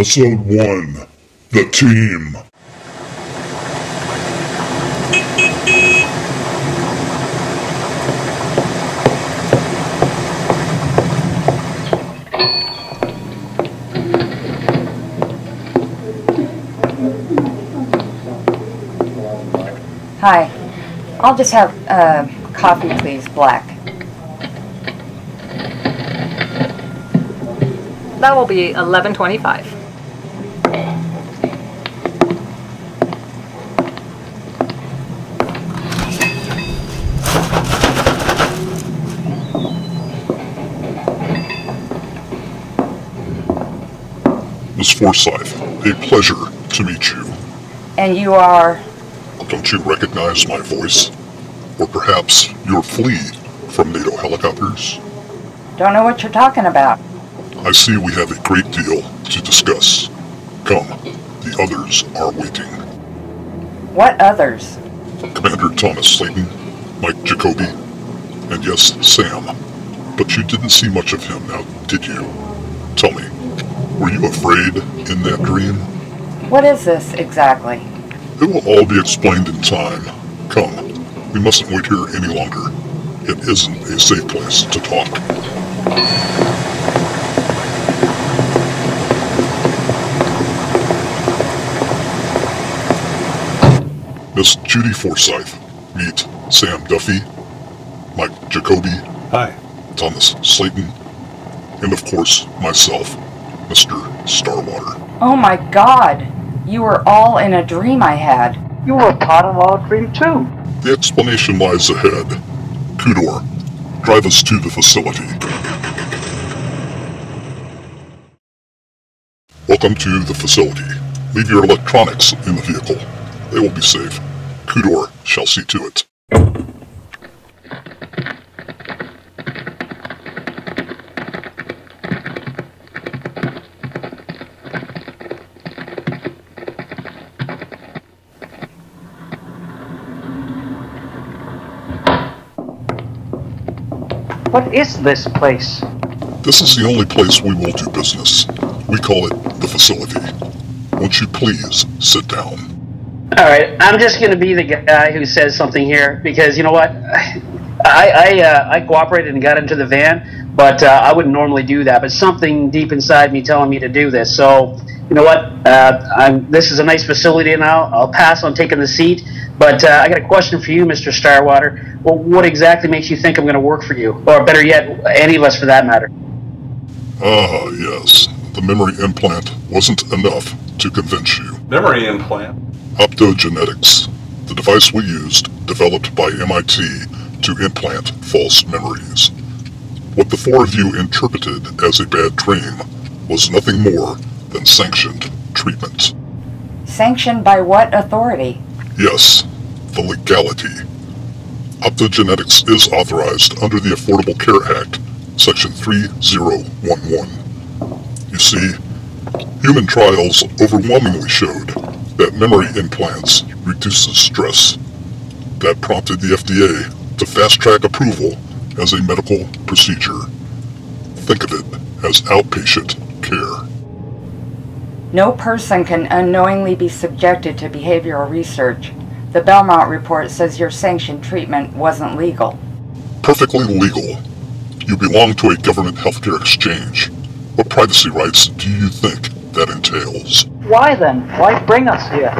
Episode 1. The Team. Hi. I'll just have coffee, please, black. That will be $11.25. Miss Forsyth, a pleasure to meet you. And you are? Don't you recognize my voice? Or perhaps your flea from NATO helicopters? Don't know what you're talking about. I see we have a great deal to discuss. Come, the others are waiting. What others? Commander Thomas Slayton, Mike Jacoby, and yes, Sam. But you didn't see much of him now, did you? Tell me, were you afraid in that dream? What is this, exactly? It will all be explained in time. Come, we mustn't wait here any longer. It isn't a safe place to talk. Miss Judy Forsyth, meet Sam Duffy, Mike Jacoby, Hi. Thomas Slayton, and of course, myself, Mr. Starwater. Oh my God! You were all in a dream I had. You were a part of our dream too. The explanation lies ahead. Kudor, drive us to the facility. Welcome to the facility. Leave your electronics in the vehicle. They will be safe. Kudor shall see to it. What is this place? This is the only place we will do business. We call it the facility. Won't you please sit down? Alright, I'm just going to be the guy who says something here, because you know what? I cooperated and got into the van, but I wouldn't normally do that, but something deep inside me telling me to do this. So, you know what? This is a nice facility now. I'll pass on taking the seat, but I got a question for you, Mr. Starwater. Well, what exactly makes you think I'm going to work for you? Or better yet, any of us for that matter? Ah, yes. The memory implant wasn't enough to convince you. Memory implant? Optogenetics, the device we used, developed by MIT to implant false memories. What the four of you interpreted as a bad dream was nothing more than sanctioned treatment. Sanctioned by what authority? Yes, the legality. Optogenetics is authorized under the Affordable Care Act, Section 3011. You see, human trials overwhelmingly showed that memory implants reduces stress. That prompted the FDA to fast-track approval as a medical procedure. Think of it as outpatient care. No person can unknowingly be subjected to behavioral research. The Belmont report says your sanctioned treatment wasn't legal. Perfectly legal. You belong to a government healthcare exchange. What privacy rights do you think that entails? Why then? Why bring us here?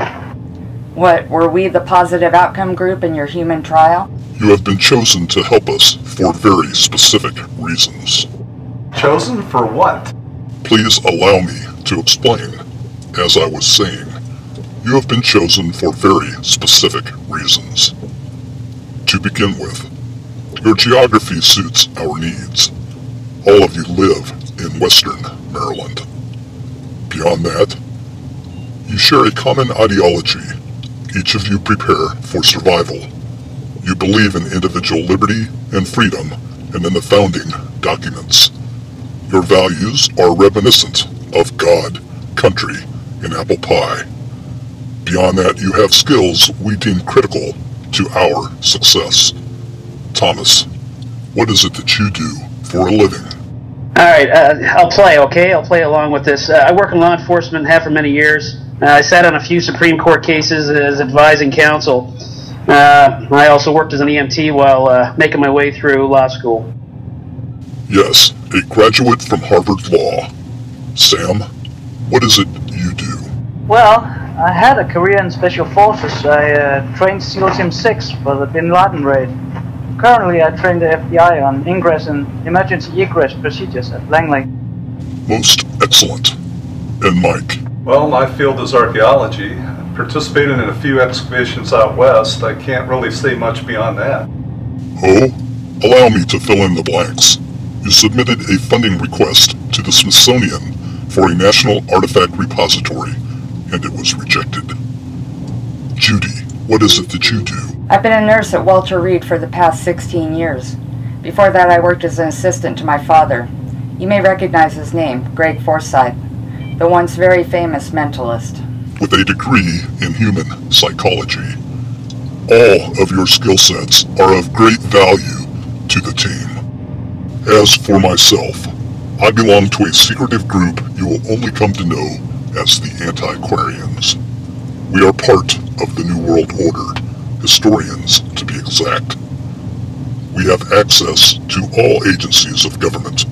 What, were we the positive outcome group in your human trial? You have been chosen to help us for very specific reasons. Chosen for what? Please allow me to explain. As I was saying, you have been chosen for very specific reasons. To begin with, your geography suits our needs. All of you live in Western Maryland. Beyond that, you share a common ideology. Each of you prepare for survival. You believe in individual liberty and freedom and in the founding documents. Your values are reminiscent of God, country, and apple pie. Beyond that, you have skills we deem critical to our success. Thomas, what is it that you do for a living? All right, I'll play, okay? I'll play along with this. I work in law enforcement, have for many years. I sat on a few Supreme Court cases as advising counsel. I also worked as an EMT while making my way through law school. Yes, a graduate from Harvard Law. Sam, what is it you do? Well, I had a career in Special Forces. I trained SEAL Team 6 for the Bin Laden raid. Currently, I train the FBI on ingress and emergency egress procedures at Langley. Most excellent. And Mike? Well, my field is archaeology. Participated in a few excavations out west. I can't really say much beyond that. Oh, allow me to fill in the blanks. You submitted a funding request to the Smithsonian for a national artifact repository, and it was rejected. Judy, what is it that you do? I've been a nurse at Walter Reed for the past 16 years. Before that, I worked as an assistant to my father. You may recognize his name, Greg Forsythe, the once very famous mentalist. With a degree in human psychology, all of your skill sets are of great value to the team. As for myself, I belong to a secretive group you will only come to know as the Antiquarians. We are part of the New World Order, historians to be exact. We have access to all agencies of government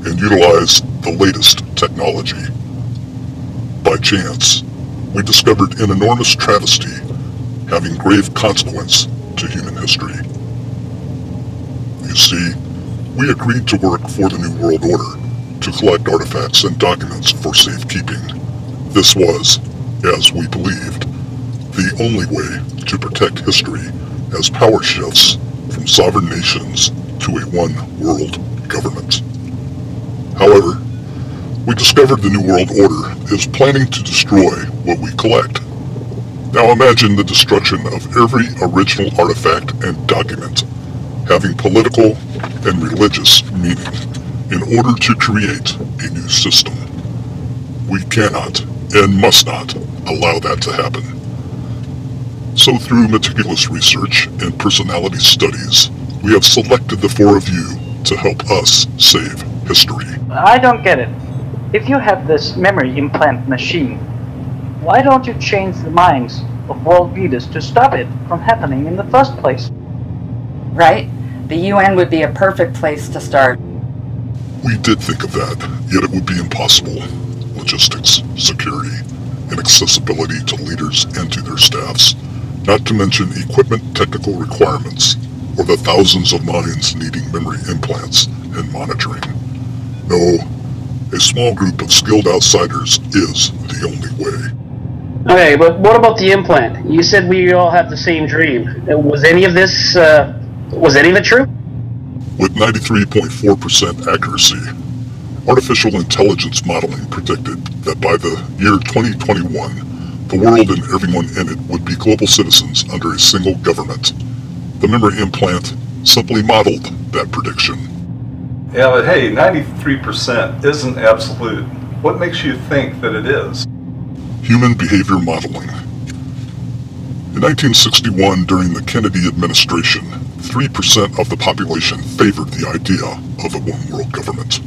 and utilize the latest technology. By chance, we discovered an enormous travesty having grave consequence to human history. You see, we agreed to work for the New World Order to collect artifacts and documents for safekeeping. This was, as we believed, the only way to protect history as power shifts from sovereign nations to a one-world government. However, we discovered the New World Order is planning to destroy what we collect. Now imagine the destruction of every original artifact and document having political and religious meaning in order to create a new system. We cannot and must not allow that to happen. So through meticulous research and personality studies, we have selected the four of you to help us save history. I don't get it. If you have this memory implant machine, why don't you change the minds of world leaders to stop it from happening in the first place? Right? The UN would be a perfect place to start. We did think of that, yet it would be impossible. Logistics, security, and accessibility to leaders and to their staffs, not to mention equipment technical requirements, or the thousands of minds needing memory implants and monitoring. No, a small group of skilled outsiders is the only way. Okay, but what about the implant? You said we all have the same dream. Was any of it true? With 93.4% accuracy, artificial intelligence modeling predicted that by the year 2021, the world and everyone in it would be global citizens under a single government. The memory implant simply modeled that prediction. Yeah, but hey, 93% isn't absolute. What makes you think that it is? Human behavior modeling. In 1961, during the Kennedy administration, 3% of the population favored the idea of a one-world government.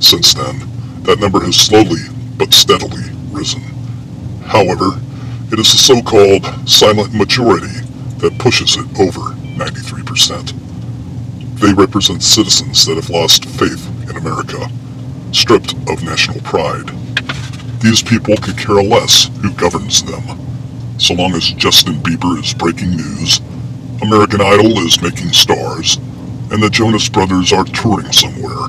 Since then, that number has slowly but steadily risen. However, it is the so-called silent majority that pushes it over 93%. They represent citizens that have lost faith in America, stripped of national pride. These people could care less who governs them. So long as Justin Bieber is breaking news, American Idol is making stars, and the Jonas Brothers are touring somewhere.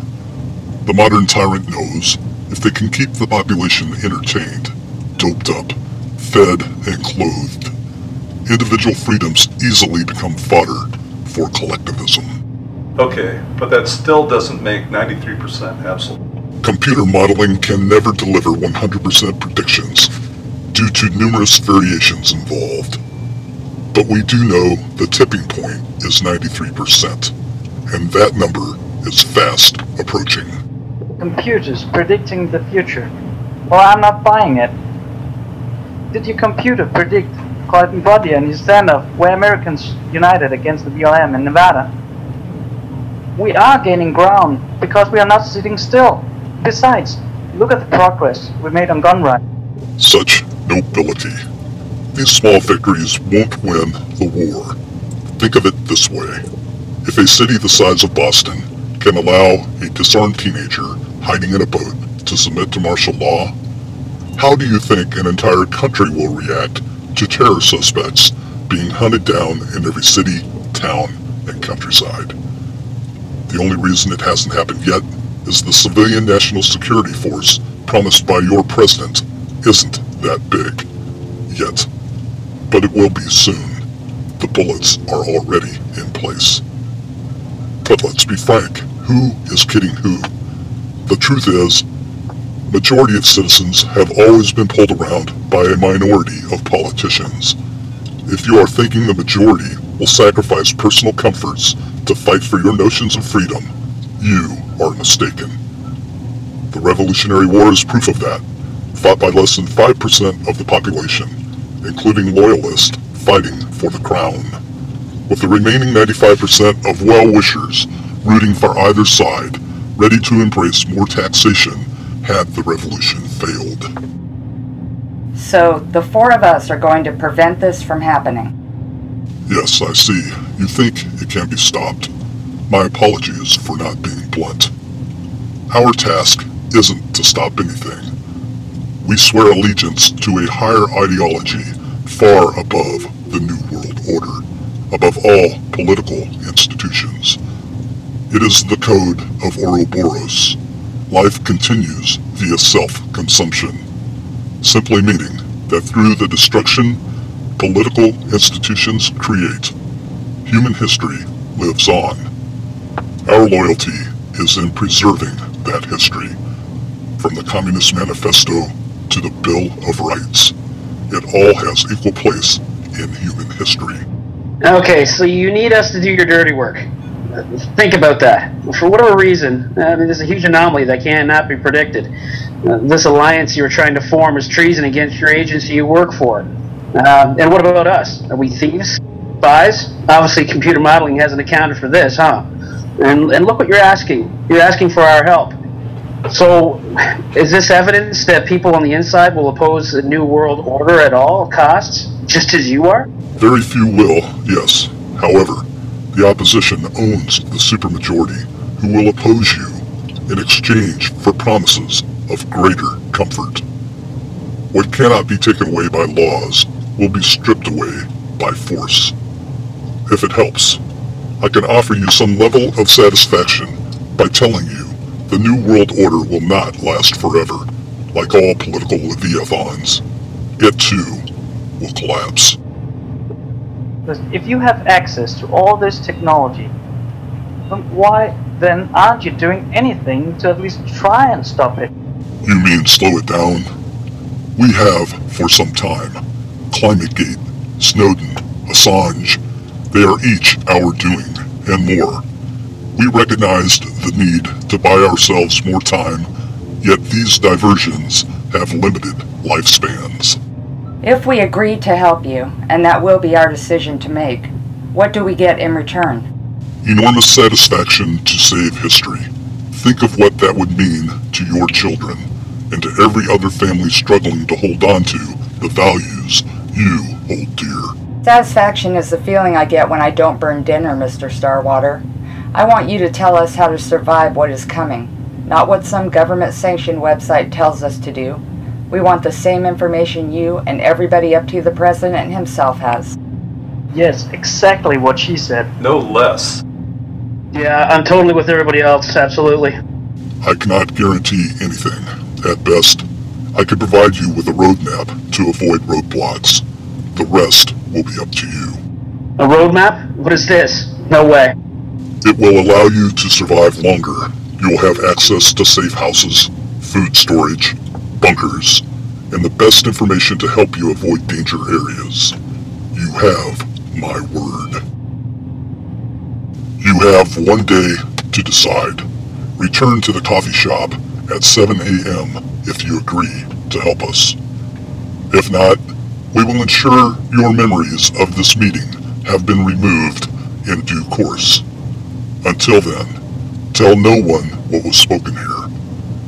The modern tyrant knows if they can keep the population entertained, doped up, fed, and clothed, individual freedoms easily become fodder for collectivism. Okay, but that still doesn't make 93% absolute. Computer modeling can never deliver 100% predictions due to numerous variations involved. But we do know the tipping point is 93%, and that number is fast approaching. Computers predicting the future. Well, I'm not buying it. Did your computer predict Cambodia and his stand-up where Americans united against the BLM in Nevada? We are gaining ground because we are not sitting still. Besides, look at the progress we made on gun rights. Such nobility. These small victories won't win the war. Think of it this way. If a city the size of Boston can allow a disarmed teenager hiding in a boat to submit to martial law, how do you think an entire country will react to terror suspects being hunted down in every city, town, and countryside? The only reason it hasn't happened yet is the civilian national security force promised by your president isn't that big yet. But it will be soon. The bullets are already in place. But let's be frank, who is kidding who? The truth is, majority of citizens have always been pulled around by a minority of politicians. If you are thinking the majority will sacrifice personal comforts to fight for your notions of freedom, you are mistaken. The Revolutionary War is proof of that, fought by less than 5% of the population, including loyalists fighting for the crown, with the remaining 95% of well-wishers rooting for either side, ready to embrace more taxation had the revolution failed. So, the four of us are going to prevent this from happening. Yes, I see. You think it can be stopped. My apologies for not being blunt. Our task isn't to stop anything. We swear allegiance to a higher ideology far above the New World Order, above all political institutions. It is the code of Ouroboros. Life continues via self-consumption, simply meaning that through the destruction political institutions create, human history lives on. Our loyalty is in preserving that history. From the Communist Manifesto to the Bill of Rights, it all has equal place in human history. Okay, so you need us to do your dirty work. Think about that. For whatever reason, there's a huge anomaly that cannot be predicted. This alliance you're trying to form is treason against your agency you work for. And what about us? Are we thieves? Spies? Obviously computer modeling hasn't accounted for this, huh? And look what you're asking. You're asking for our help. So, is this evidence that people on the inside will oppose the New World Order at all costs, just as you are? Very few will, yes. However, the opposition owns the supermajority, who will oppose you in exchange for promises of greater comfort. What cannot be taken away by laws will be stripped away by force. If it helps, I can offer you some level of satisfaction by telling you the New World Order will not last forever, like all political leviathans. It too will collapse. But if you have access to all this technology, why then aren't you doing anything to at least try and stop it? You mean slow it down? We have for some time. ClimateGate, Snowden, Assange, they are each our doing, and more. We recognized the need to buy ourselves more time, yet these diversions have limited lifespans. If we agree to help you, and that will be our decision to make, what do we get in return? Enormous satisfaction to save history. Think of what that would mean to your children, and to every other family struggling to hold on to the values you hold dear. Satisfaction is the feeling I get when I don't burn dinner, Mr. Starwater. I want you to tell us how to survive what is coming, not what some government-sanctioned website tells us to do. We want the same information you and everybody up to the President himself has. Yes, exactly what she said. No less. Yeah, I'm totally with everybody else, absolutely. I cannot guarantee anything. At best, I can provide you with a roadmap to avoid roadblocks. The rest will be up to you. A roadmap? What is this? No way. It will allow you to survive longer. You'll have access to safe houses, food storage, bunkers, and the best information to help you avoid danger areas. You have my word. You have 1 day to decide. Return to the coffee shop at 7 a.m. if you agree to help us. If not, we will ensure your memories of this meeting have been removed in due course. Until then, Tell no one what was spoken here.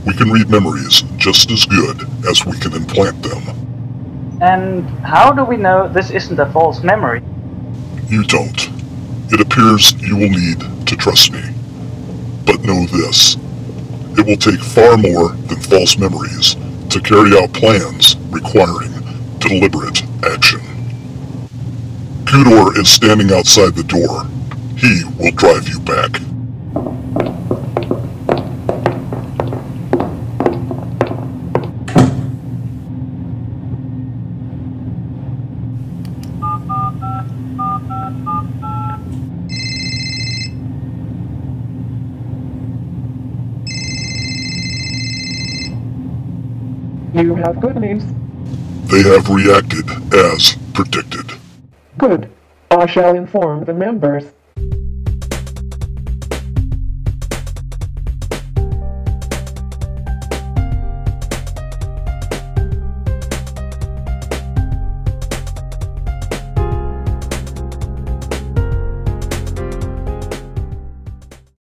We can read memories just as good as we can implant them. And how do we know this isn't a false memory? You don't. It appears you will need to trust me. But know this. It will take far more than false memories to carry out plans requiring deliberate action. Kudor is standing outside the door. He will drive you back. You have good news. They have reacted as predicted. Good. I shall inform the members.